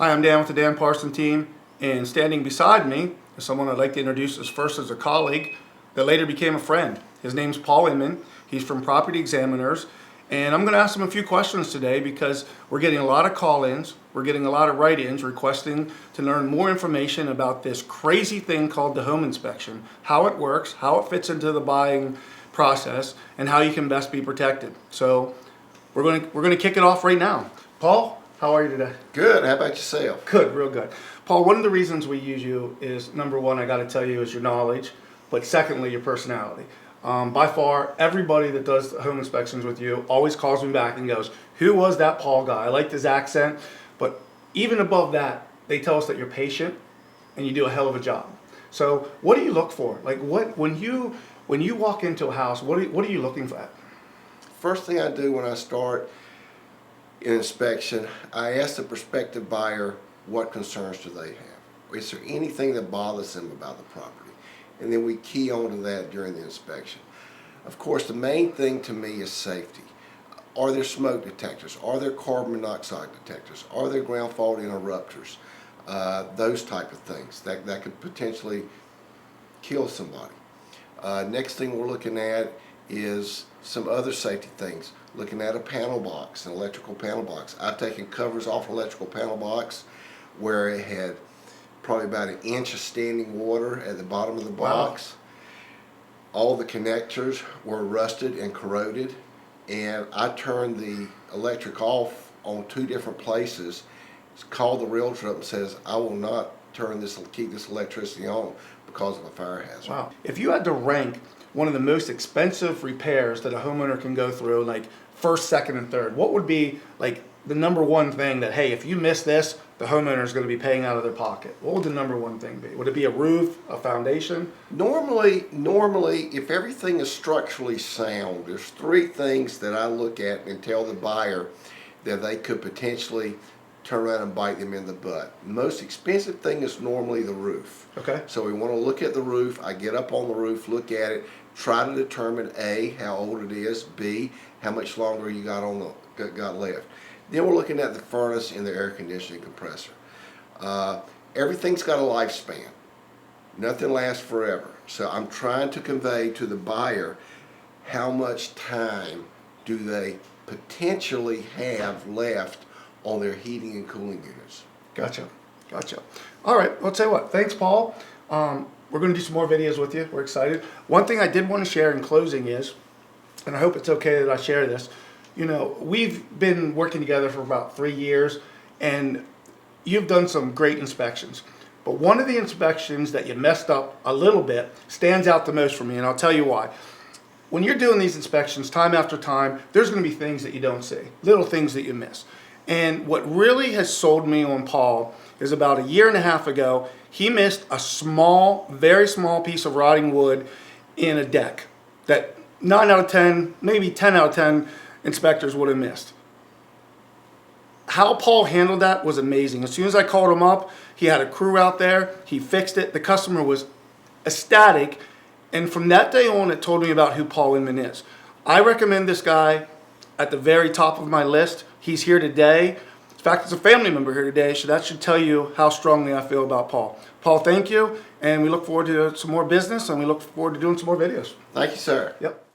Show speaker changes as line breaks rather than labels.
Hi, I'm Dan with the Dan Parson team, and standing beside me is someone I'd like to introduce as first as a colleague that later became a friend. His name's Paul Inman. He's from Property Examiners, and I'm going to ask him a few questions today because we're getting a lot of call-ins, we're getting a lot of write-ins requesting to learn more information about this crazy thing called the home inspection, how it works, how it fits into the buying process, and how you can best be protected. So we're going to kick it off right now. Paul, how are you today?
Good. How about yourself?
Good, real good. Paul, one of the reasons we use you is, number one, I got to tell you, is your knowledge, but secondly, your personality. By far, everybody that does home inspections with you always calls me back and goes, who was that Paul guy? I liked his accent, but even above that, they tell us that you're patient and you do a hell of a job. So what do you look for? Like when you walk into a house, what are you looking for?
First thing I do when I start an inspection, I ask the prospective buyer what concerns do they have. Is there anything that bothers them about the property? And then we key on to that during the inspection. Of course, the main thing to me is safety. Are there smoke detectors? Are there carbon monoxide detectors? Are there ground fault interrupters? Those type of things that could potentially kill somebody. Next thing we're looking at is some other safety things. Looking at a panel box, an electrical panel box. I've taken covers off an electrical panel box where it had probably about an inch of standing water at the bottom of the box. Wow. All the connectors were rusted and corroded, and I turned the electric off on 2 different places. Called the realtor up and says, I will not keep this electricity on because of a fire hazard.
Wow. If you had to rank one of the most expensive repairs that a homeowner can go through, like first, second, and third, what would be like the number one thing that, hey, if you miss this, the homeowner is going to be paying out of their pocket? What would the number one thing be? Would it be a roof, a foundation?
Normally, if everything is structurally sound, there's 3 things that I look at and tell the buyer that they could potentially turn around and bite them in the butt. The most expensive thing is normally the roof.
Okay.
So we want to look at the roof. I get up on the roof, look at it, try to determine A, how old it is, B, how much longer you got left. Then we're looking at the furnace and the air conditioning compressor. Everything's got a lifespan. Nothing lasts forever. So I'm trying to convey to the buyer how much time do they potentially have left on their heating and cooling units.
Gotcha. All right, I'll tell you what. Thanks, Paul. We're going to do some more videos with you. We're excited. One thing I did want to share in closing is, and I hope it's okay that I share this, you know, we've been working together for about 3 years, and you've done some great inspections. But one of the inspections that you messed up a little bit stands out the most for me, and I'll tell you why. When you're doing these inspections time after time, there's going to be things that you don't see, little things that you miss. And what really has sold me on Paul is about 1.5 years ago, he missed a small, very small piece of rotting wood in a deck that 9 out of 10, maybe 10 out of 10 inspectors would have missed. How Paul handled that was amazing. As soon as I called him up, he had a crew out there, he fixed it, the customer was ecstatic, and from that day on, it told me about who Paul Inman is. I recommend this guy at the very top of my list. He's here today. In fact, it's a family member here today, so that should tell you how strongly I feel about Paul. Paul, thank you, and we look forward to some more business, and we look forward to doing some more videos.
Thank you, sir.
Yep.